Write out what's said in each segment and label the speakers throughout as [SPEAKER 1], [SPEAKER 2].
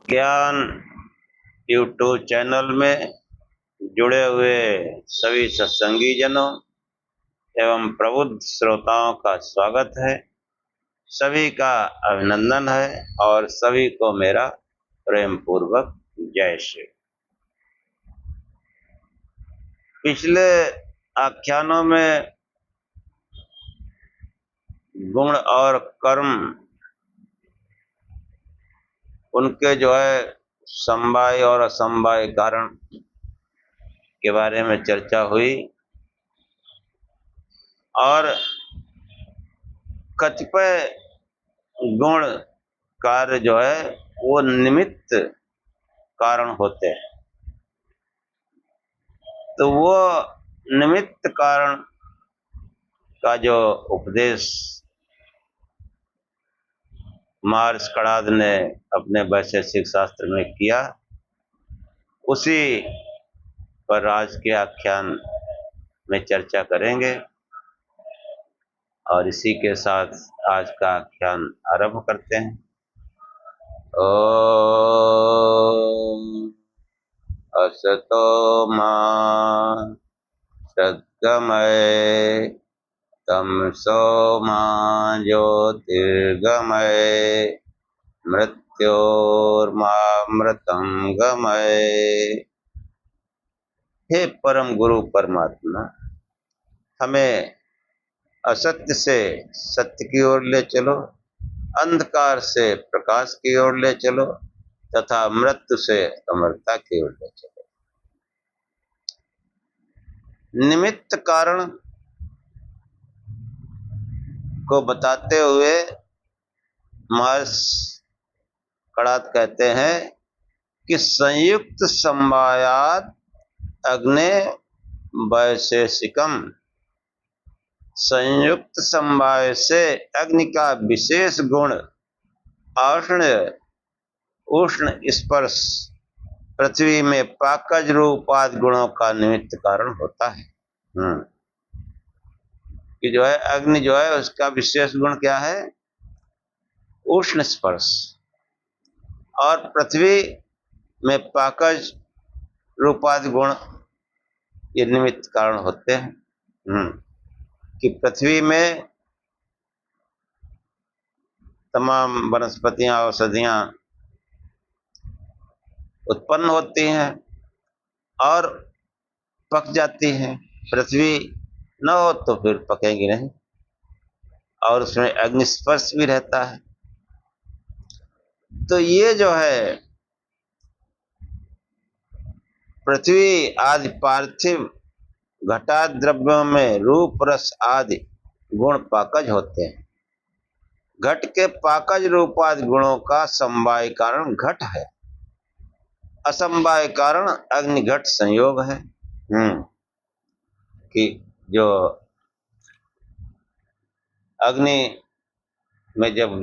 [SPEAKER 1] ज्ञान YouTube channel में जुड़े हुए सभी सत्संगी जनों एवं प्रबुद्ध श्रोताओं का स्वागत है। सभी का अभिनंदन है और सभी को मेरा प्रेम पूर्वक जय श्री। पिछले आख्यानों में गुण और कर्म उनके समवाय और असमवाय कारण के बारे में चर्चा हुई और कतिपय गुण कार्य वो निमित्त कारण होते हैं। तो वो निमित्त कारण का जो उपदेश महर्षि कणाद ने अपने वैशेषिक शास्त्र में किया, उसी पर आज के आख्यान में चर्चा करेंगे और इसी के साथ आज का आख्यान आरंभ करते हैं। ओम असतो मा सद्गमय तमसो मा ज्योतिर्गमय मृत्योर्मामृतं गमय। हे परम गुरु परमात्मा, हमें असत्य से सत्य की ओर ले चलो, अंधकार से प्रकाश की ओर ले चलो तथा मृत्यु से अमरता की ओर ले चलो। निमित्त कारण को बताते हुए महर्षि कणाद कहते हैं कि संयुक्त समवायात् अग्ने वैशेषिकम। संयुक्त समवाय से अग्नि का विशेष गुण उष्ण स्पर्श पृथ्वी में पाकज रूपादि गुणों का निमित्त कारण होता है। कि अग्नि उसका विशेष गुण क्या है? उष्ण स्पर्श। और पृथ्वी में पाकज रूपादि गुण ये निमित्त कारण होते हैं। कि पृथ्वी में तमाम वनस्पतियां औषधियां उत्पन्न होती हैं और पक जाती हैं। पृथ्वी न हो तो फिर पकेगी नहीं, और उसमें अग्निस्पर्श भी रहता है। तो ये पृथ्वी आदि पार्थिव घटा द्रव्यों में रूप रस आदि गुण पाकज होते हैं। घट के पाकज रूपादि गुणों का समवाय कारण घट है, असमवाय कारण अग्नि घट संयोग है। कि जो अग्नि में जब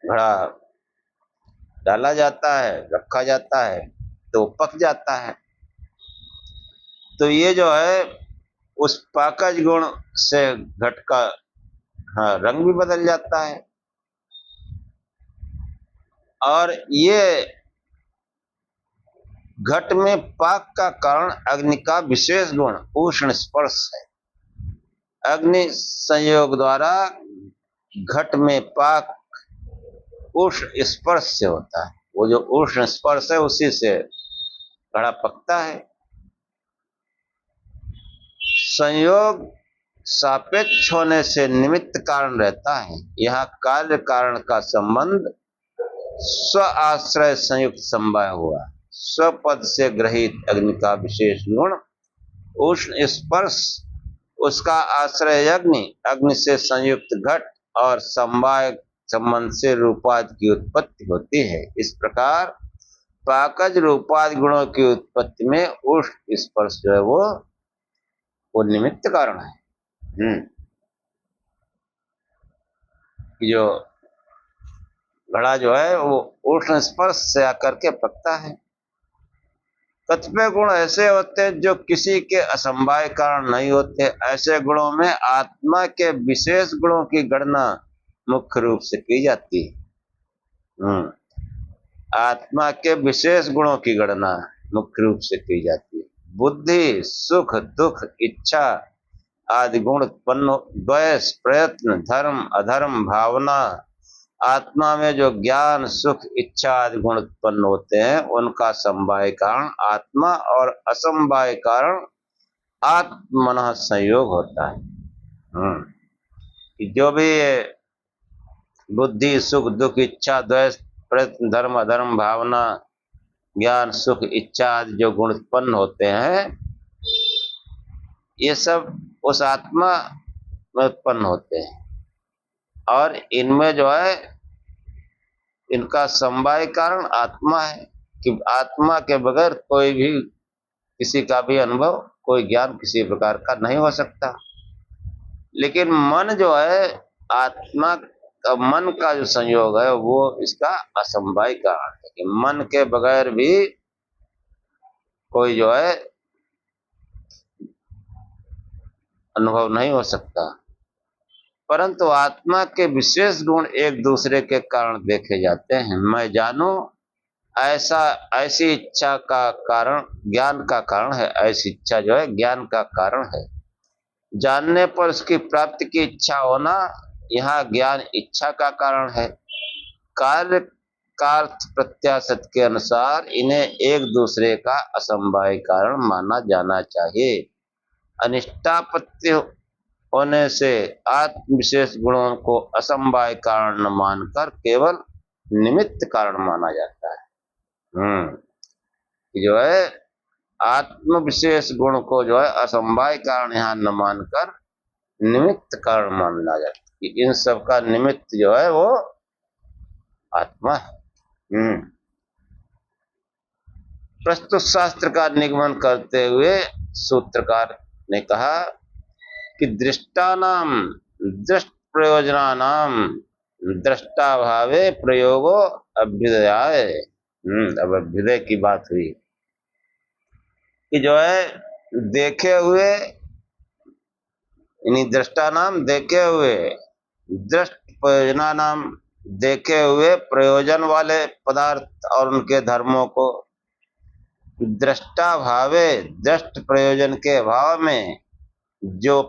[SPEAKER 1] घड़ा डाला जाता है, रखा जाता है, तो पक जाता है। तो ये उस पाकज गुण से घट का रंग भी बदल जाता है। और ये घट में पाक का कारण अग्नि का विशेष गुण उष्ण स्पर्श है। अग्नि संयोग द्वारा घट में पाक उष्ण स्पर्श से होता है। वो जो उष्ण स्पर्श है उसी से घड़ा पकता है। संयोग सापेक्ष होने से निमित्त कारण रहता है। यहाँ कार्य कारण का संबंध स्व आश्रय संयुक्त समवाय हुआ। स्वपद से ग्रहित अग्नि का विशेष गुण उष्ण स्पर्श, उसका आश्रय अग्नि, अग्नि से संयुक्त घट और समवाय संबंध से रूपादि की उत्पत्ति होती है। इस प्रकार पाकज रूपादि गुणों की उत्पत्ति में उष्ण स्पर्श वो निमित्त कारण है। जो घड़ा वो उष्ण स्पर्श से आकर के पकता है। कतिपय गुण ऐसे होते हैं जो किसी के असमवाय कारण नहीं होते। ऐसे गुणों में आत्मा के विशेष गुणों की गणना मुख्य रूप से की जाती है। हम्म आत्मा के विशेष गुणों की गणना मुख्य रूप से की जाती है। बुद्धि, सुख, दुख, इच्छा आदि गुण उत्पन्न, द्वेष, प्रयत्न, धर्म, अधर्म, भावना, आत्मा में जो ज्ञान, सुख, इच्छा आदि गुण उत्पन्न होते हैं उनका समवाय कारण आत्मा और असमवाय कारण आत्मन संयोग होता है। जो भी बुद्धि, सुख, दुख, इच्छा, द्वेष, प्रयत्न, धर्म, अधर्म, भावना, ज्ञान, सुख, इच्छा आदि जो गुण उत्पन्न होते हैं ये सब उस आत्मा में उत्पन्न होते हैं और इनमें जो है इनका समवाय कारण आत्मा है कि आत्मा के बगैर कोई भी किसी का भी अनुभव, कोई ज्ञान किसी प्रकार का नहीं हो सकता। लेकिन मन जो है आत्मा का, मन का जो संयोग है वो इसका असमवाय कारण है कि मन के बगैर भी कोई जो है अनुभव नहीं हो सकता। परंतु आत्मा के विशेष गुण एक दूसरे के कारण देखे जाते हैं। मैं जानूं ऐसा, ऐसी इच्छा का कारण ज्ञान का कारण है, ऐसी इच्छा जो है ज्ञान का कारण है। जानने पर उसकी प्राप्ति की इच्छा होना, यहाँ ज्ञान इच्छा का कारण है। कार्य कार्थ प्रत्याशत के अनुसार इन्हें एक दूसरे का असमवाय कारण माना जाना चाहिए। अनिष्टापत्ति होने से आत्म विशेष गुणों को असमवाय कारण न मानकर केवल निमित्त कारण माना जाता है। जो है आत्म विशेष गुण को जो है असमवाय कारण यहाँ न मानकर निमित्त कारण माना जाता है कि इन सब का निमित्त जो है वो आत्मा है। प्रस्तुत शास्त्र का निगमन करते हुए सूत्रकार ने कहा कि दृष्टानाम दृष्ट प्रयोजनानाम दृष्टाभावे प्रयोगो अभ्युदयाय। अब अभ्युदय की बात हुई कि जो है देखे हुए, यानी दृष्टानाम देखे हुए, दृष्ट प्रयोजनानाम देखे हुए प्रयोजन वाले पदार्थ और उनके धर्मों को, दृष्टा भावे दृष्ट प्रयोजन के भाव में जो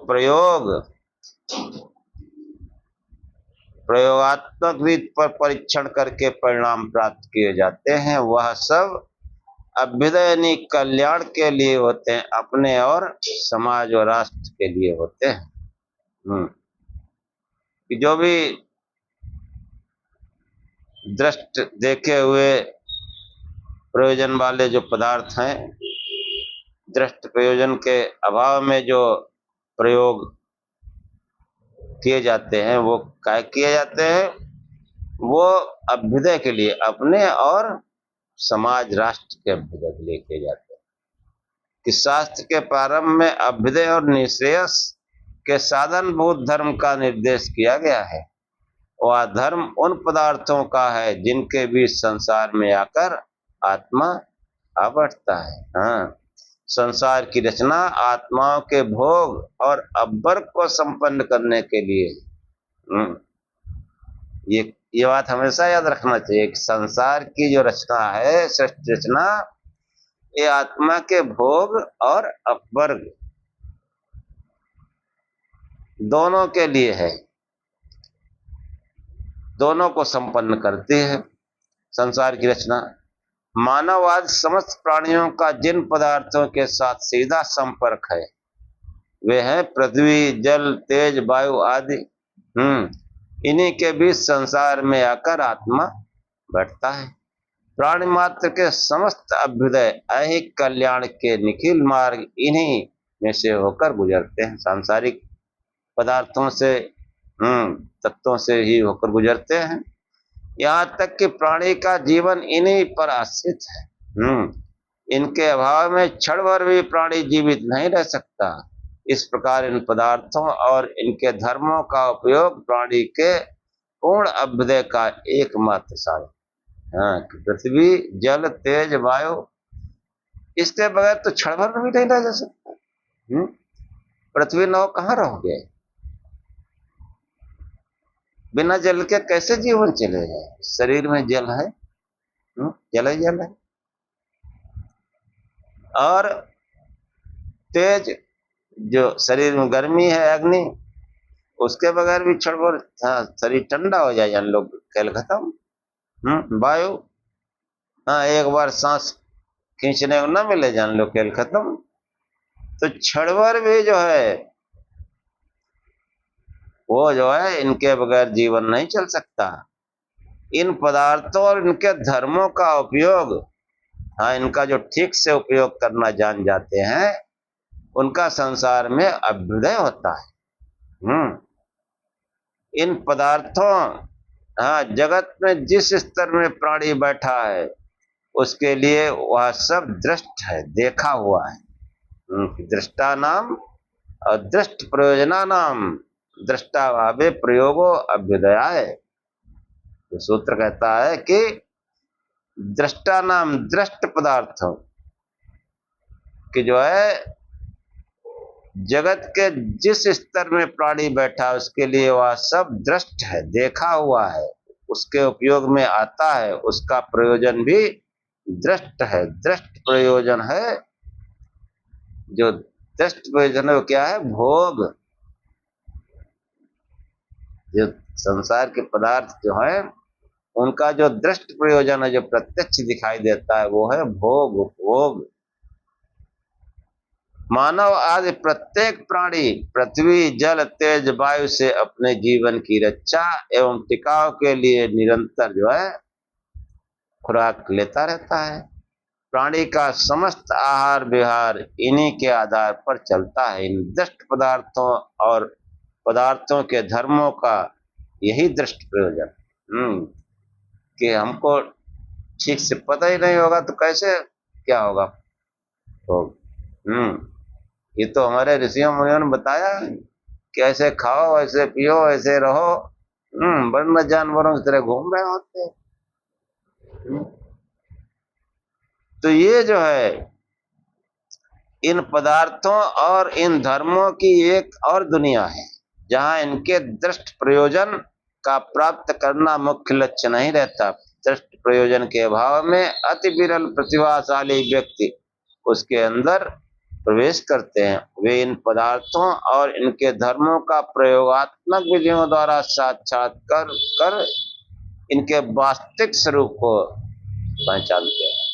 [SPEAKER 1] प्रयोगात्मक रीत पर परीक्षण करके परिणाम प्राप्त किए जाते हैं वह सब अभ्युदय यानी कल्याण के लिए होते हैं, अपने और समाज और राष्ट्र के लिए होते हैं। जो भी दृष्ट देखे हुए प्रयोजन वाले जो पदार्थ हैं, दृष्ट प्रयोजन के अभाव में जो प्रयोग किए जाते हैं वो क्या किए जाते हैं, वो अभ्युदय के लिए, अपने और समाज राष्ट्र के अभ्युदय के लिए किए जाते हैं। कि शास्त्र के प्रारंभ में अभ्युदय और निःश्रेयस के साधन भूत धर्म का निर्देश किया गया है। वह धर्म उन पदार्थों का है जिनके बीच संसार में आकर आत्मा आ बैठता है। संसार की रचना आत्माओं के भोग और अब्बर को संपन्न करने के लिए। ये बात हमेशा याद रखना चाहिए कि संसार की जो रचना है, सृष्टि रचना, ये आत्मा के भोग और अपवर्ग दोनों के लिए है, दोनों को संपन्न करती है संसार की रचना। मानववाद समस्त प्राणियों का जिन पदार्थों के साथ सीधा संपर्क है वे हैं पृथ्वी, जल, तेज, वायु आदि। इन्हीं के बीच संसार में आकर आत्मा बैठता है। प्राणी मात्र के समस्त अभ्युदय ऐहिक कल्याण के निखिल मार्ग इन्हीं में से होकर गुजरते हैं, सांसारिक पदार्थों से, तत्वों से ही होकर गुजरते हैं। यहाँ तक कि प्राणी का जीवन इन्हीं पर आश्रित है। इनके अभाव में क्षण भर भी प्राणी जीवित नहीं रह सकता। इस प्रकार इन पदार्थों और इनके धर्मों का उपयोग प्राणी के पूर्ण अभ्युदय का एकमात्र साधन। पृथ्वी, जल, तेज, वायु, इसके बगैर तो क्षण भर भी नहीं रह जा सकता। पृथ्वी नौ कहाँ रहोगे? बिना जल के कैसे जीवन चलेगा? शरीर में जल है, जल ही जल है। और तेज, जो शरीर में गर्मी है, अग्नि, उसके बगैर भी क्षण भर शरीर ठंडा हो जाए जान लो, खेल खत्म। वायु, एक बार सांस खींचने को ना मिले जान लो, खेल खत्म। तो क्षण भर भी जो है वो जो है इनके बगैर जीवन नहीं चल सकता। इन पदार्थों और इनके धर्मों का उपयोग, इनका जो ठीक से उपयोग करना जान जाते हैं, उनका संसार में अभ्युदय होता है। इन पदार्थों, जगत में जिस स्तर में प्राणी बैठा है उसके लिए वह सब दृष्ट है, देखा हुआ है। दृष्टा नाम और दृष्ट प्रयोजना नाम दृष्टा भावे प्रयोगो अभ्युदयाय। तो सूत्र कहता है कि दृष्टा नाम दृष्ट पदार्थों कि जो है जगत के जिस स्तर में प्राणी बैठा उसके लिए वह सब दृष्ट है, देखा हुआ है, उसके उपयोग में आता है, उसका प्रयोजन भी दृष्ट है। दृष्ट प्रयोजन है, जो दृष्ट प्रयोजन है वो क्या है? भोग। जो संसार के पदार्थ जो है उनका जो दृष्ट प्रयोजन है, जो प्रत्यक्ष दिखाई देता है, वो है भोग, उपभोग। मानव आदि प्रत्येक प्राणी पृथ्वी, जल, तेज, वायु से अपने जीवन की रक्षा एवं टिकाव के लिए निरंतर जो है खुराक लेता रहता है। प्राणी का समस्त आहार विहार इन्हीं के आधार पर चलता है। इन दृष्ट पदार्थों और पदार्थों के धर्मों का यही दृष्ट प्रयोजन, कि हमको ठीक से पता ही नहीं होगा तो कैसे क्या होगा? तो ये तो हमारे ऋषियों मुनियों ने बताया कि ऐसे खाओ, ऐसे पियो, ऐसे रहो, वरना जानवरों की तरह घूम रहे होते हैं। तो ये जो है इन पदार्थों और इन धर्मों की एक और दुनिया है, जहां इनके दृष्ट प्रयोजन का प्राप्त करना मुख्य लक्ष्य नहीं रहता। दृष्ट प्रयोजन के अभाव में अति विरल प्रतिभाशाली व्यक्ति उसके अंदर प्रवेश करते हैं। वे इन पदार्थों और इनके धर्मों का प्रयोगात्मक विधियों द्वारा साक्षात्कार कर इनके वास्तविक स्वरूप को पहचानते हैं।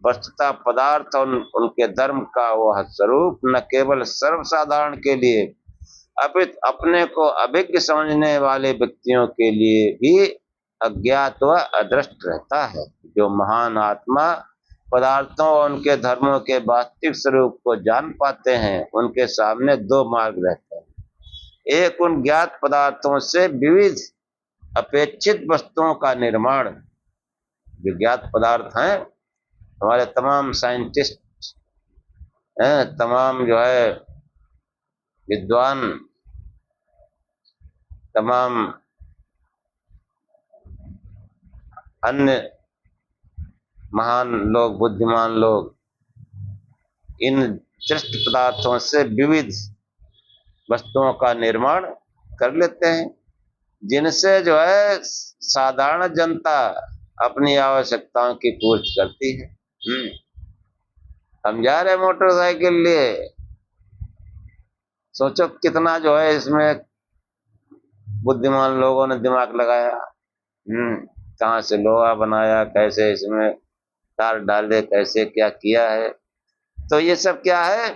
[SPEAKER 1] वस्तुतः पदार्थ और उनके धर्म का वह स्वरूप न केवल सर्वसाधारण के लिए अपितु अपने को अभिज्ञ समझने वाले व्यक्तियों के लिए भी अज्ञात व अदृष्ट रहता है। जो महान आत्मा पदार्थों और उनके धर्मों के वास्तविक स्वरूप को जान पाते हैं, उनके सामने दो मार्ग रहते हैं। एक उन ज्ञात पदार्थों से विविध अपेक्षित वस्तुओं का निर्माण। जो ज्ञात पदार्थ हैं, हमारे तमाम साइंटिस्ट हैं, तमाम जो है विद्वान, तमाम अन्य महान लोग, बुद्धिमान लोग इन दृष्ट पदार्थों से विविध वस्तुओं का निर्माण कर लेते हैं, जिनसे जो है साधारण जनता अपनी आवश्यकताओं की पूर्ति करती है। हम जा रहे मोटरसाइकिल लिए, सोचो कितना जो है इसमें बुद्धिमान लोगों ने दिमाग लगाया। कहाँ से लोहा बनाया, कैसे इसमें तार डाले, कैसे क्या किया है। तो ये सब क्या है?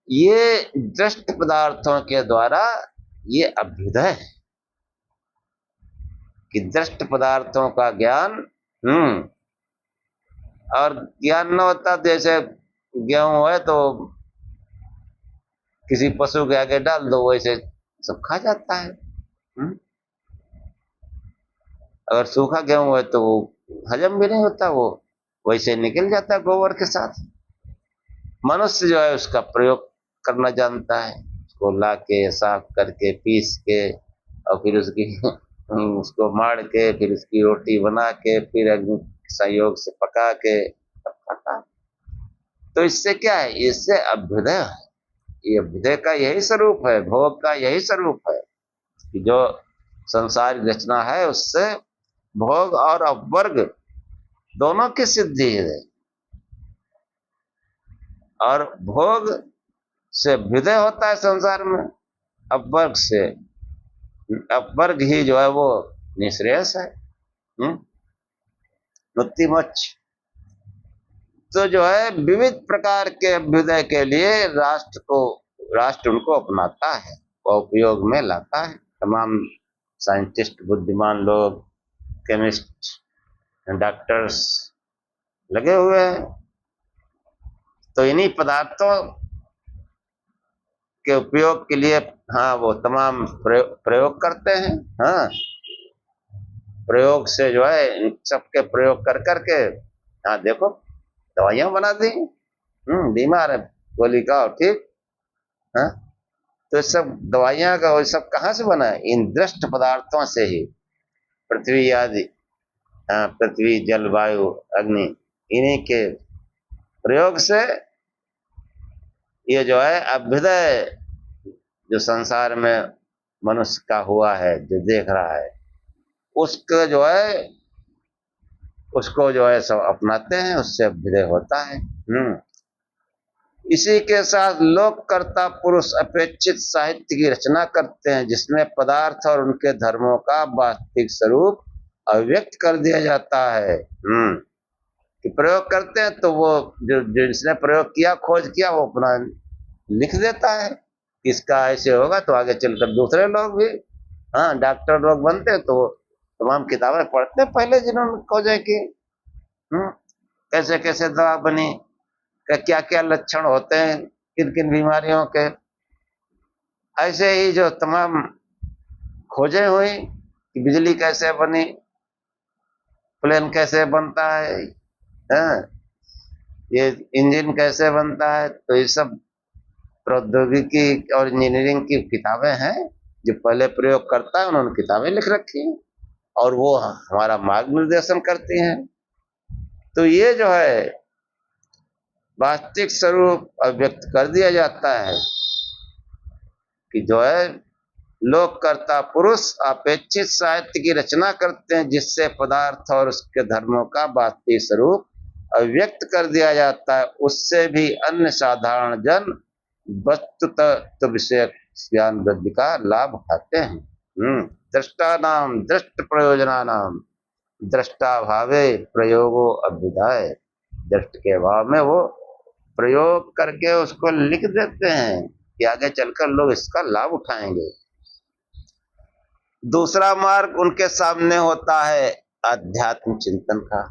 [SPEAKER 1] ये दृष्ट पदार्थों के द्वारा ये अभ्युदय है कि दृष्ट पदार्थों का ज्ञान, और ज्ञान न होता, जैसे गेहूं है तो किसी पशु के आगे डाल दो, वैसे सब खा जाता है। अगर सूखा गेहूं है तो वो हजम भी नहीं होता, वो वैसे निकल जाता है गोबर के साथ। मनुष्य जो है उसका प्रयोग करना जानता है, उसको ला के साफ करके पीस के और फिर उसको मार के फिर उसकी रोटी बना के फिर अग्नि सहयोग से पका के खाता। तो इससे क्या है? इससे अभ्युदय है। ये अभ्युदय का यही स्वरूप है, भोग का यही स्वरूप है कि जो संसार रचना है, उससे भोग और अपवर्ग दोनों की सिद्धि है। और भोग से अभ्युदय होता है संसार में, अपवर्ग से, अपवर्ग ही जो है वो निःश्रेयस है, मुक्ति मोक्ष। तो जो है विविध प्रकार के अभ्युदय के लिए राष्ट्र उनको अपनाता है, वो उपयोग में लाता है। तमाम साइंटिस्ट, बुद्धिमान लोग, केमिस्ट, डॉक्टर्स लगे हुए हैं, तो इन्हीं पदार्थों के उपयोग के लिए हाँ वो तमाम प्रयोग करते हैं। हाँ, प्रयोग से जो है इन सबके प्रयोग कर करके हाँ देखो दवाइयां बना दी, बीमार है गोली खाओ ठीक। हाँ, तो सब दवाइयां का वो सब कहाँ से बना है? इन दृष्ट पदार्थों से ही, पृथ्वी आदि, पृथ्वी, जल, वायु, अग्नि, इन्हीं के प्रयोग से ये जो है अभ्युदय जो संसार में मनुष्य का हुआ है, जो देख रहा है, उसको जो है सब अपनाते हैं, उससे अभ्युदय होता है। इसी के साथ लोककर्ता पुरुष अपेक्षित साहित्य की रचना करते हैं, जिसमें पदार्थ और उनके धर्मों का वास्तविक स्वरूप अभिव्यक्त कर दिया जाता है। कि प्रयोग करते हैं तो वो जो जिसने प्रयोग किया, खोज किया, वो अपना लिख देता है, इसका ऐसे होगा तो आगे चलकर दूसरे लोग भी डॉक्टर लोग बनते हैं तो तमाम किताबें पढ़ते हैं पहले जिन्होंने खोजे कि कैसे कैसे दवा बनी, क्या क्या लक्षण होते हैं किन किन बीमारियों के। ऐसे ही जो तमाम खोजें हुई कि बिजली कैसे बनी, प्लेन कैसे बनता है, ये इंजन कैसे बनता है, तो ये सब प्रौद्योगिकी और इंजीनियरिंग की किताबें हैं। जो पहले प्रयोग करता है उन्होंने किताबें लिख रखी हैं और वो हमारा मार्ग निर्देशन करती हैं। तो ये जो है वास्तविक स्वरूप अभिव्यक्त कर दिया जाता है कि जो है लोककर्ता पुरुष अपेक्षित साहित्य की रचना करते हैं, जिससे पदार्थ और उसके धर्मों का वास्तविक स्वरूप अभिव्यक्त कर दिया जाता है। उससे भी अन्य साधारण जन वस्तु तत्व विषयक ज्ञान वृद्धि का लाभ उठाते हैं। दृष्टा नाम दृष्ट प्रयोजना नाम दृष्टा भावे प्रयोगो अभ्युदय। दृष्ट के भाव में वो प्रयोग करके उसको लिख देते हैं कि आगे चलकर लोग इसका लाभ उठाएंगे। दूसरा मार्ग उनके सामने होता है आध्यात्म चिंतन का।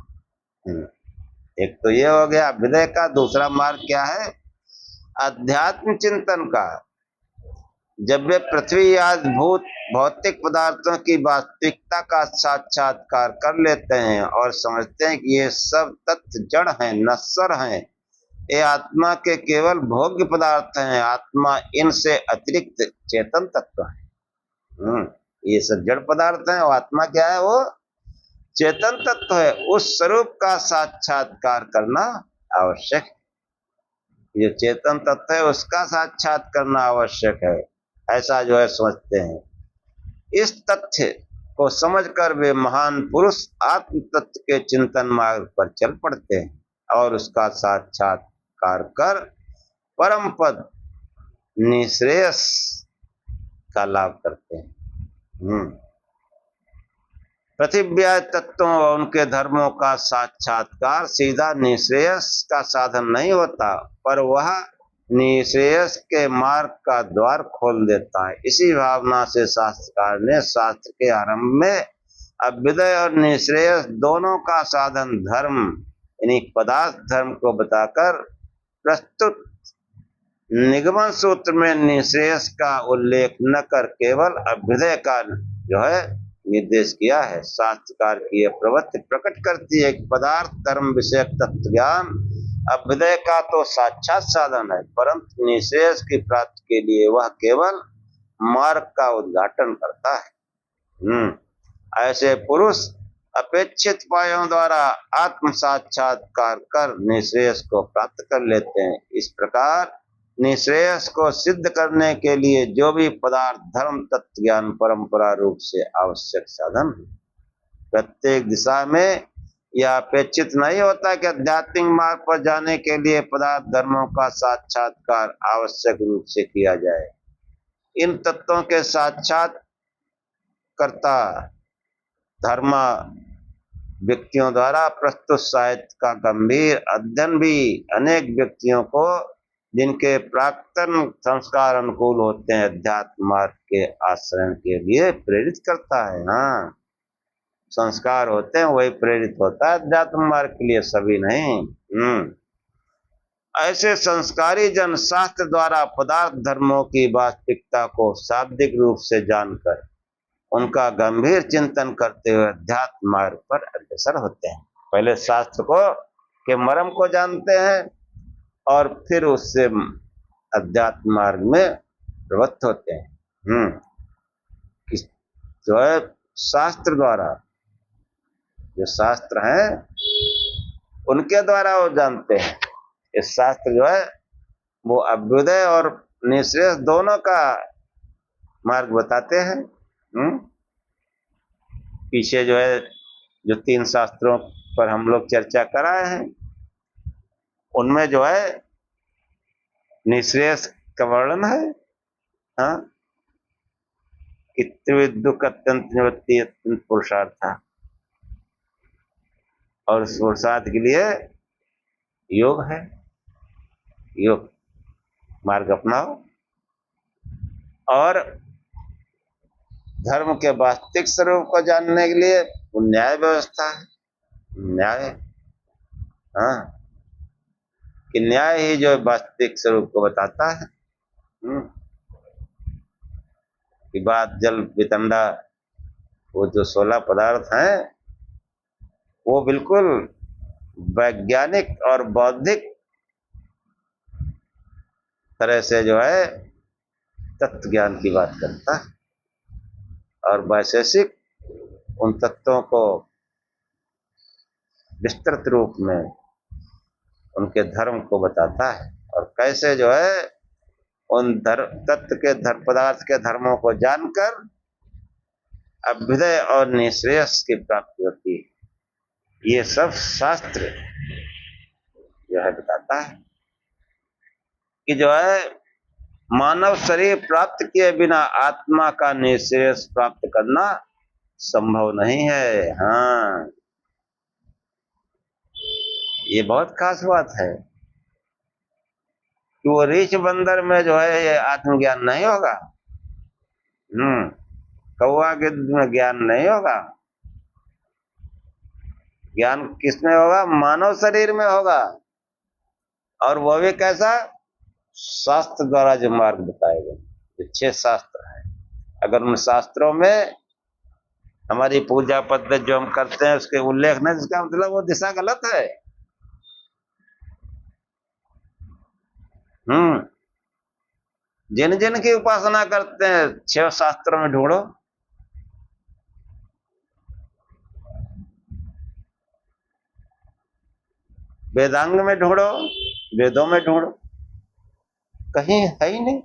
[SPEAKER 1] एक तो ये हो गया अभ्युदय का, दूसरा मार्ग क्या है? अध्यात्म चिंतन का। जब वे पृथ्वी आदि भौतिक पदार्थों की वास्तविकता का साक्षात्कार कर लेते हैं और समझते हैं कि ये सब तत्व जड़ हैं, नश्वर हैं, ये आत्मा के केवल भोग्य पदार्थ हैं, आत्मा इनसे अतिरिक्त चेतन तत्व है। ये सब जड़ पदार्थ हैं और आत्मा क्या है? वो चेतन तत्व है। उस स्वरूप का साक्षात्कार करना आवश्यक है। जो चेतन तत्व है उसका साक्षात करना आवश्यक है, ऐसा जो है समझते हैं। इस तथ्य को समझकर वे महान पुरुष आत्म तत्व के चिंतन मार्ग पर चल पड़ते हैं और उसका साक्षात्कार कर परम पद निःश्रेयस का लाभ करते हैं। पृथ्वी तत्वों और उनके धर्मों का साक्षात्कार सीधा निःश्रेयस का साधन नहीं होता, पर वह निःश्रेयस के मार्ग का द्वार खोल देता है। इसी भावना से शास्त्रकार ने शास्त्र के आरंभ में अभ्युदय और निःश्रेयस दोनों का साधन धर्म यानी पदार्थ धर्म को बताकर प्रस्तुत निगमन सूत्र में निःश्रेयस का उल्लेख न कर केवल अभ्युदय का जो है निर्देश किया है। शास्त्रकार की यह प्रवृत्ति प्रकट करती है कि पदार्थ धर्म विषयक तत्व ज्ञान अभ्युदय का तो साक्षात साधन है, परंतु निःश्रेयस की प्राप्ति के लिए वह केवल मार्ग का उद्घाटन करता है। ऐसे पुरुष अपेक्षित उपायों द्वारा आत्म साक्षात्कार कर निःश्रेयस को प्राप्त कर लेते हैं। इस प्रकार निःश्रेयस को सिद्ध करने के लिए जो भी पदार्थ धर्म तत्व ज्ञान परंपरा रूप से आवश्यक साधन है, प्रत्येक दिशा में यह अपेक्षित नहीं होता कि आध्यात्मिक मार्ग पर जाने के लिए पदार्थ धर्मों का साक्षात्कार आवश्यक रूप से किया जाए। इन तत्वों के साक्षात्कारता धर्म व्यक्तियों द्वारा प्रस्तुत साहित्य का गंभीर अध्ययन भी अनेक व्यक्तियों को जिनके प्राक्तन संस्कार अनुकूल होते हैं अध्यात्म मार्ग के आचरण के लिए प्रेरित करता है। हाँ, संस्कार होते हैं वही प्रेरित होता है अध्यात्म मार्ग के लिए, सभी नहीं। ऐसे संस्कारी जन शास्त्र द्वारा पदार्थ धर्मों की वास्तविकता को शाब्दिक रूप से जानकर उनका गंभीर चिंतन करते हुए अध्यात्म मार्ग पर अग्रसर होते हैं। पहले शास्त्र को के मर्म को जानते हैं और फिर उससे अध्यात्म मार्ग में प्रवृत्त होते हैं। जो है शास्त्र द्वारा, जो शास्त्र हैं उनके द्वारा वो जानते हैं। इस शास्त्र जो है वो अभ्युदय और निःश्रेयस दोनों का मार्ग बताते हैं। पीछे जो है जो 3 शास्त्रों पर हम लोग चर्चा कराए हैं उनमें जो है निःश्रेयस का वर्णन है। हाँ, कि त्रिविध दुख अत्यंत निवृत्ति अत्यंत पुरुषार्थ था, और उस पुरुषार्थ के लिए योग है। योग मार्ग अपनाओ और धर्म के वास्तविक स्वरूप को जानने के लिए न्याय व्यवस्था है। न्याय, हाँ, कि न्याय ही जो वास्तविक स्वरूप को बताता है। कि बात जल वितंडा वो जो 16 पदार्थ हैं वो बिल्कुल वैज्ञानिक और बौद्धिक तरह से जो है तत्व ज्ञान की बात करता है, और वैशेषिक उन तत्वों को विस्तृत रूप में उनके धर्म को बताता है, और कैसे जो है उन तत्व के पदार्थ के धर्मों को जानकर अभ्युदय और निःश्रेयस की प्राप्ति होती है। ये सब शास्त्र जो है बताता है कि जो है मानव शरीर प्राप्त किए बिना आत्मा का निःश्रेयस प्राप्त करना संभव नहीं है। हाँ, ये बहुत खास बात है कि वो रीछ बंदर में जो है ये आत्मज्ञान नहीं होगा, कौवा के दूध में ज्ञान नहीं होगा। ज्ञान किसमें होगा? मानव शरीर में होगा, और वो भी कैसा? शास्त्र द्वारा जो मार्ग बताए गए, 6 शास्त्र हैं। अगर उन शास्त्रों में हमारी पूजा पद्धति जो हम करते हैं उसके उल्लेख नहीं, इसका मतलब वो दिशा गलत है। जिन जिन की उपासना करते हैं 6 शास्त्रों में ढूंढो, वेदांग में ढूंढो, वेदों में ढूंढो, कहीं है ही नहीं।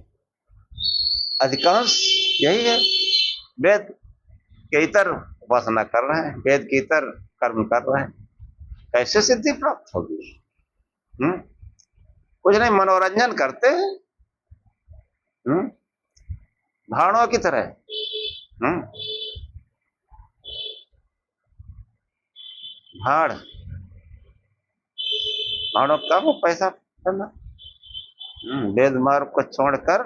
[SPEAKER 1] अधिकांश यही है, वेद के इतर उपासना कर रहे हैं, वेद के इतर कर्म कर रहे हैं। कैसे सिद्धि प्राप्त होगी? कुछ नहीं, मनोरंजन करते हैं भाड़ों की तरह। भाड़ों का वो पैसा करना। वेद मार्ग को छोड़कर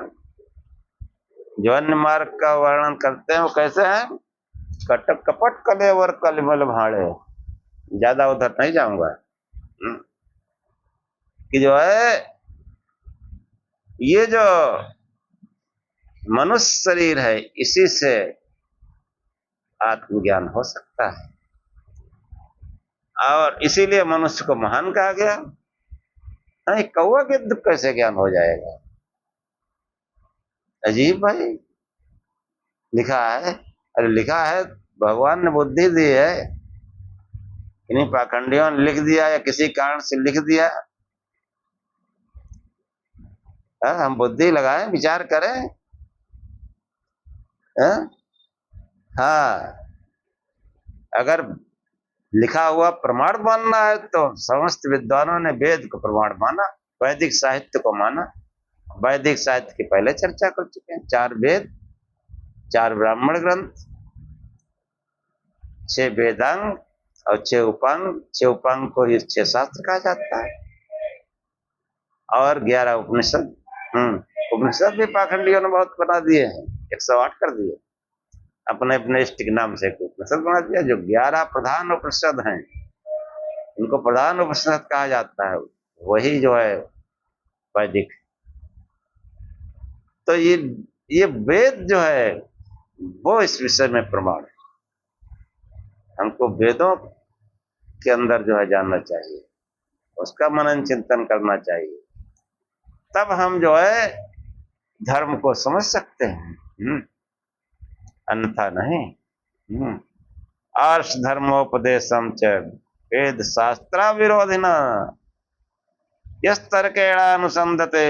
[SPEAKER 1] जो अन्य मार्ग का वर्णन करते हैं वो कैसे हैं? कटक कपट कलेवर कलिमल भाड़े। ज्यादा उधर नहीं जाऊंगा। कि जो है ये जो मनुष्य शरीर है इसी से आत्मज्ञान हो सकता है, और इसीलिए मनुष्य को महान कहा गया। नहीं, कौवा के दुख कैसे ज्ञान हो जाएगा? अजीब भाई, लिखा है। अरे लिखा है, भगवान ने बुद्धि दी है, इन्हीं पाखंडियों ने लिख दिया या किसी कारण से लिख दिया। हम बुद्धि लगाएं, विचार करें। हाँ, हाँ, अगर लिखा हुआ प्रमाण मानना है तो समस्त विद्वानों ने वेद को प्रमाण माना, वैदिक साहित्य को माना। वैदिक साहित्य की पहले चर्चा कर चुके हैं। 4 वेद, 4 ब्राह्मण ग्रंथ, 6 वेदांग और 6 उपांग। 6 उपांग को ही 6 शास्त्र कहा जाता है, और 11 उपनिषद। उपनिषद भी पाखंडियों ने बहुत बना दिए हैं, 108 कर दिए, अपने अपने इष्ट के नाम से एक उपनिषद बना दिया। जो 11 प्रधान उपनिषद हैं, इनको प्रधान उपनिषद कहा जाता है, वही जो है वैदिक। तो ये वेद जो है वो इस विषय में प्रमाण है। हमको वेदों के अंदर जो है जानना चाहिए, उसका मनन चिंतन करना चाहिए, तब हम जो है धर्म को समझ सकते हैं, अन्यथा नहीं। आर्ष धर्मोपदेशम च वेद शास्त्रा विरोधिना यस्तर्केणानुसंधते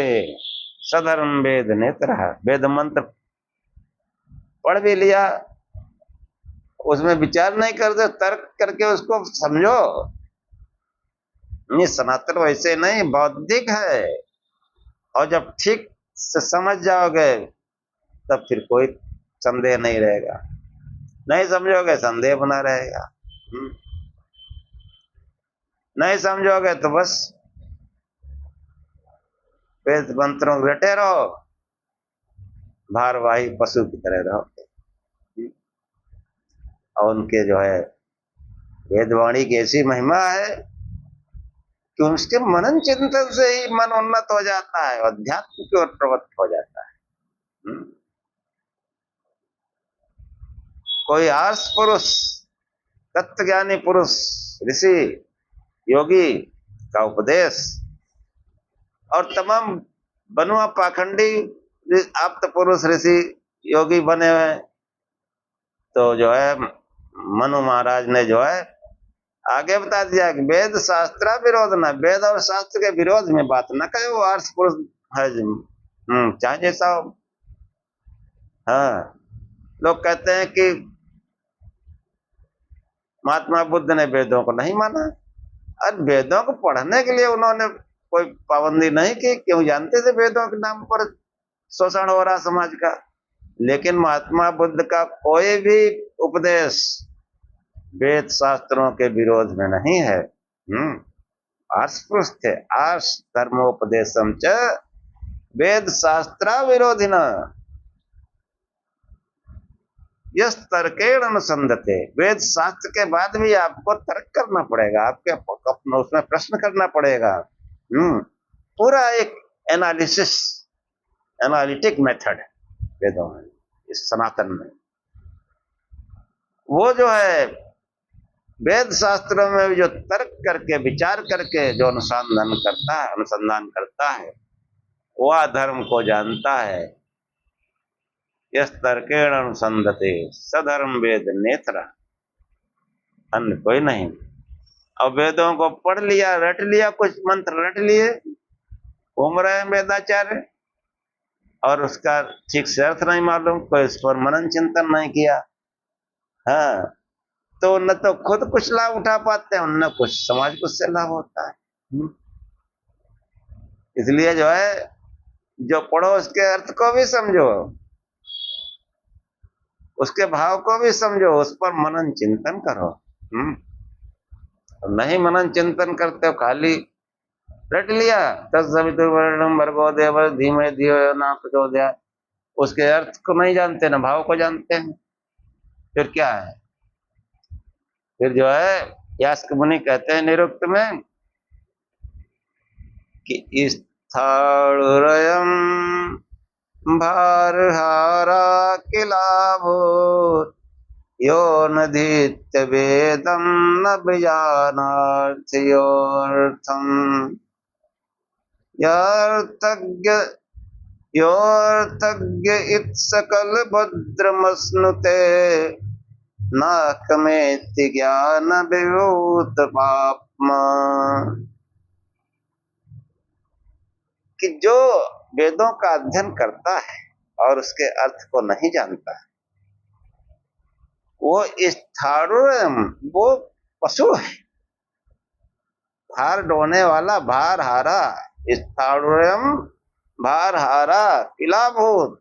[SPEAKER 1] सधर्म वेद नेत्रः। वेद मंत्र पढ़ भी लिया, उसमें विचार नहीं करते, तर्क करके उसको समझो। ये सनातन वैसे नहीं, बौद्धिक है। और जब ठीक से समझ जाओगे तब फिर कोई संदेह नहीं रहेगा। नहीं समझोगे संदेह बना रहेगा। नहीं समझोगे तो बस वेद मंत्रों में बैठे रहो, भारवाही पशु की तरह रहो। और उनके जो है वेदवाणी की ऐसी महिमा है कि उसके मनन चिंतन से ही मन उन्नत हो जाता है, अध्यात्म की ओर प्रवृत्त हो जाता है। कोई आर्ष पुरुष, तत्वज्ञानी पुरुष, ऋषि, योगी का उपदेश, और तमाम बनुआ पाखंडी आप्त पुरुष ऋषि योगी बने हुए, तो जो है मनु महाराज ने जो है आगे बता दिया कि वेद शास्त्र विरोध न, वेद और शास्त्र के विरोध में बात न कहे वो आर्ष पुरुष है। चाहे जैसा हो। हाँ, लोग कहते हैं कि महात्मा बुद्ध ने वेदों को नहीं माना। और वेदों को पढ़ने के लिए उन्होंने कोई पाबंदी नहीं की, क्यों जानते थे वेदों के नाम पर शोषण हो रहा समाज का। लेकिन महात्मा बुद्ध का कोई भी उपदेश वेद शास्त्रों के विरोध में नहीं है। आर्ष पुरुष थे। आर्ष धर्मोपदेशम च वेद शास्त्रा विरोधिना यस तर्केण अनुसंधते। वेद शास्त्र के बाद भी आपको तर्क करना पड़ेगा, आपके उसमें प्रश्न करना पड़ेगा। पूरा एक एनालिसिस, एनालिटिक मेथड वेदों में, इस सनातन में। वो जो है वेद शास्त्रों में जो तर्क करके विचार करके जो अनुसंधान करता है वह धर्म को जानता है। यस तर्केण अनुसंधते सधर्म वेद नेत्र, अन्य कोई नहीं। अब वेदों को पढ़ लिया, रट लिया, कुछ मंत्र रट लिए, घूम रहे हैं वेदाचार्य, और उसका ठीक से अर्थ नहीं मालूम, कोई इस पर मनन चिंतन नहीं किया। हाँ, तो न तो खुद कुछ लाभ उठा पाते हैं, न कुछ समाज को उससे लाभ होता है। इसलिए जो है जो पढ़ो उसके अर्थ को भी समझो, उसके भाव को भी समझो, उस पर मनन चिंतन करो। नहीं मनन चिंतन करते हो, खाली रट लिया, तत्सवितुर्वरेण्यं भर्गो देवस्य धीमहि धियो यो न प्रचोदयात्, उसके अर्थ को नहीं जानते, न भाव को जानते हैं, फिर क्या है? फिर जो है यास्क मुनि कहते हैं निरुक्त में कि स्थाणुरयं भारहारा किलाभो यो नधीत्य वेदं न विजानाति योऽर्थम् योऽर्थज्ञ इति सकल भद्रमश्नुते नाकमेति ज्ञान विभूत पाप्मा। कि जो वेदों का अध्ययन करता है और उसके अर्थ को नहीं जानता, वो स्थाणुरयम्, वो पशु है, भार ढोने वाला, भार हारा। स्थाणुरयम् भार हारा किलाभूत।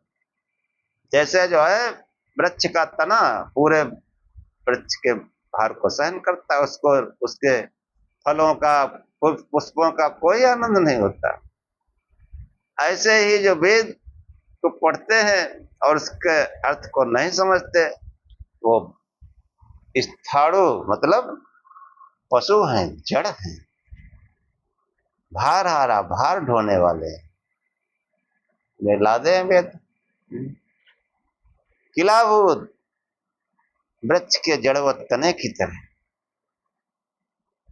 [SPEAKER 1] जैसे जो है वृक्ष का तना पूरे वृक्ष के भार को सहन करता है, उसको उसके फलों का, पुष्पों का कोई आनंद नहीं होता। ऐसे ही जो वेद को पढ़ते हैं और उसके अर्थ को नहीं समझते, वो स्थाणु मतलब पशु हैं, जड़ हैं, भार हारा, भार ढोने वाले, वे लादे हैं वेद। किलाभूत, वृक्ष के जड़वत तने की तरह।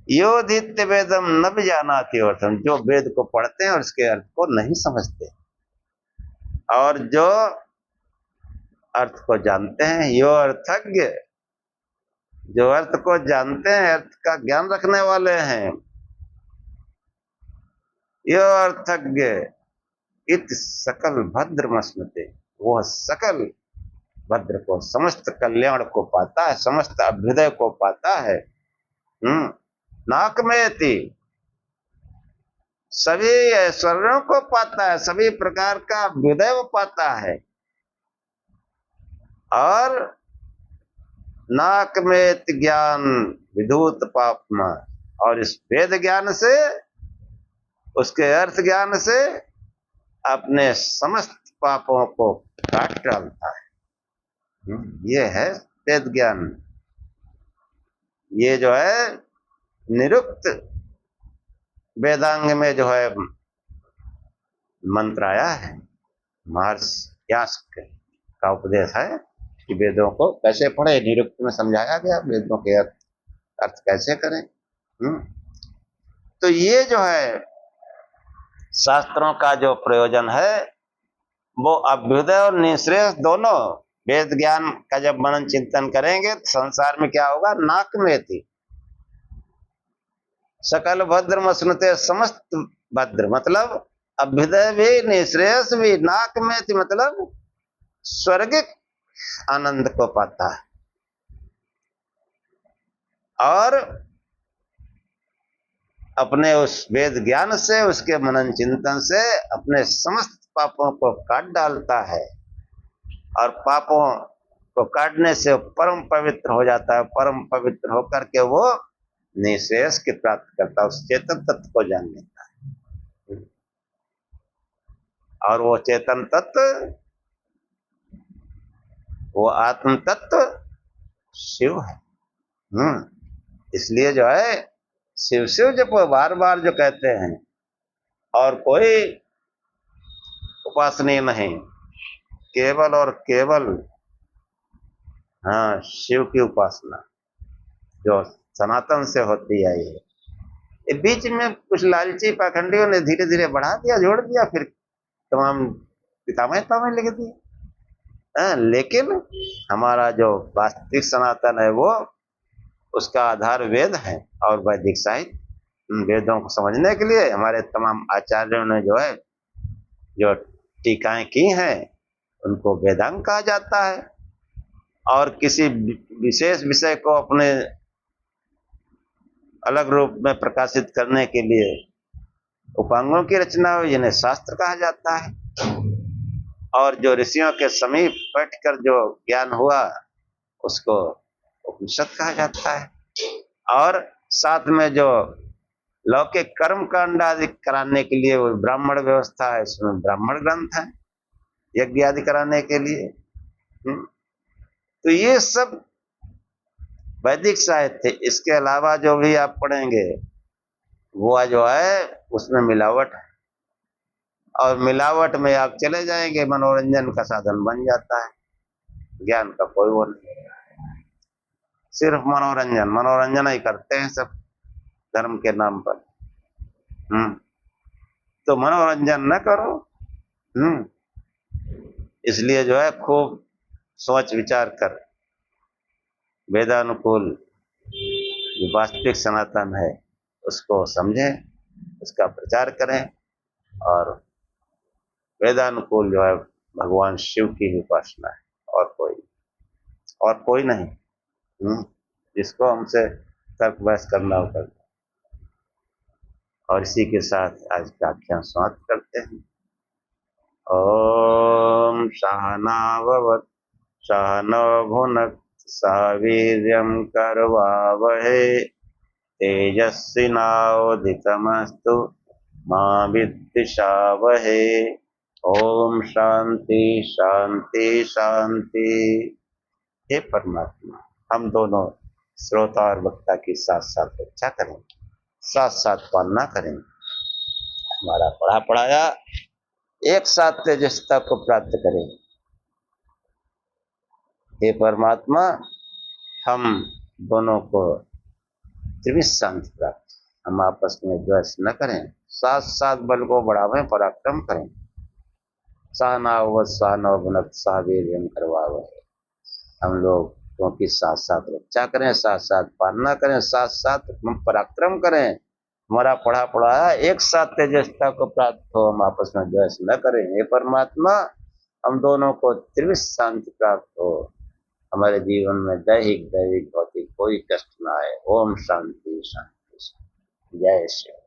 [SPEAKER 1] योधित्य वेदम न भी जानाति अर्थम, जो वेद को पढ़ते हैं और उसके अर्थ को नहीं समझते, और जो अर्थ को जानते हैं, यो अर्थज्ञ, जो अर्थ को जानते हैं, अर्थ का ज्ञान रखने वाले हैं, यो अर्थज्ञ इत सकल भद्रमस्मृते, वो सकल भद्र को, समस्त कल्याण को पाता है, समस्त अभ्युदय को पाता है। नाक में थी, सभी ऐश्वर्यों को पाता है, सभी प्रकार का अभ्युदय वो पाता है, और नाक में ज्ञान विधूत पापमा, और इस वेद ज्ञान से, उसके अर्थ ज्ञान से अपने समस्त पापों को काट डालता है। ये है वेद ज्ञान। ये जो है निरुक्त वेदांग में जो है मंत्र आया है, महर्षि व्यास का उपदेश है कि वेदों को कैसे पढ़े, निरुक्त में समझाया गया वेदों के अर्थ कैसे करें। तो ये जो है शास्त्रों का जो प्रयोजन है, वो अभ्युदय और निःश्रेयस दोनों, वेद ज्ञान का जब मनन चिंतन करेंगे तो संसार में क्या होगा, नाक में थी सकल भद्र मसनुते, समस्त भद्र मतलब अभ्युदय भी, निःश्रेयस भी, नाक में थी मतलब स्वर्गिक आनंद को पाता है, और अपने उस वेद ज्ञान से, उसके मनन चिंतन से अपने समस्त पापों को काट डालता है, और पापों को काटने से परम पवित्र हो जाता है। परम पवित्र होकर के वो निःश्रेयस की प्राप्त करता है, उस चेतन तत्व को जान लेता है, और वो चेतन तत्व, वो आत्म तत्व शिव है। इसलिए जो है शिव शिव जब बार बार जो कहते हैं, और कोई उपासनीय नहीं, केवल और केवल हाँ शिव की उपासना जो सनातन से होती है। ये बीच में कुछ लालची पाखंडियों ने धीरे धीरे बढ़ा दिया, जोड़ दिया, फिर तमाम किताबें लिख दी। लेकिन हमारा जो वास्तविक सनातन है, वो उसका आधार वेद है और वैदिक साहित्य। वेदों को समझने के लिए हमारे तमाम आचार्यों ने जो है जो टीकाएं की हैं, उनको वेदांग कहा जाता है। और किसी विशेष विषय को अपने अलग रूप में प्रकाशित करने के लिए उपांगों की रचना हुई, जिन्हें शास्त्र कहा जाता है। और जो ऋषियों के समीप बैठकर जो ज्ञान हुआ, उसको उपनिषद कहा जाता है। और साथ में जो लौकिक कर्म कांड आदि कराने के लिए वो ब्राह्मण व्यवस्था है, इसमें ब्राह्मण ग्रंथ है यज्ञ आदि कराने के लिए। तो ये सब वैदिक साहित्य। इसके अलावा जो भी आप पढ़ेंगे वो जो है उसमें मिलावट है, और मिलावट में आप चले जाएंगे, मनोरंजन का साधन बन जाता है, ज्ञान का कोई वो नहीं, सिर्फ मनोरंजन ही करते हैं सब धर्म के नाम पर। तो मनोरंजन न करो। इसलिए जो है खूब सोच विचार कर वेदानुकूल वास्तविक सनातन है उसको समझें, उसका प्रचार करें, और वेदानुकूल जो है भगवान शिव की ही उपासना है, और कोई नहीं। जिसको हमसे तर्क बहस करना हो कर। और इसी के साथ आज का व्याख्यान समाप्त करते हैं। ओम सहनाववतु सहनौ भुनक्तु सह वीर्यं करवावहै तेजस्विनावधीतमस्तु मा विद्विषावहै। ओम शांति शांति शांति। हे परमात्मा, हम दोनों श्रोता और वक्ता की साथ साथ रक्षा करें, साथ साथ पालना करें। हमारा पढ़ा पढ़ाया एक साथ तेजस्ता को प्राप्त करें। हे परमात्मा, हम दोनों को त्रिविध शांति प्राप्त, हम आपस में द्वेष न करें, साथ साथ बल को बढ़ावें, पराक्रम करें। सहनाववतु सहनौ भुनक्तु सह वीर्यं करवावहै। हम लोग क्योंकि साथ साथ रक्षा करें, साथ साथ पालना करें, साथ साथ हम पराक्रम करें। हमारा पढ़ा पढ़ाया एक साथ तेजस्ता को प्राप्त हो, हम आपस में द्वेष न करें। हे परमात्मा, हम दोनों को त्रिविध शांति प्राप्त हो, हमारे जीवन में दैहिक दैविक भौतिक कोई कष्ट न आए। ओम शांति शांति। जय श्री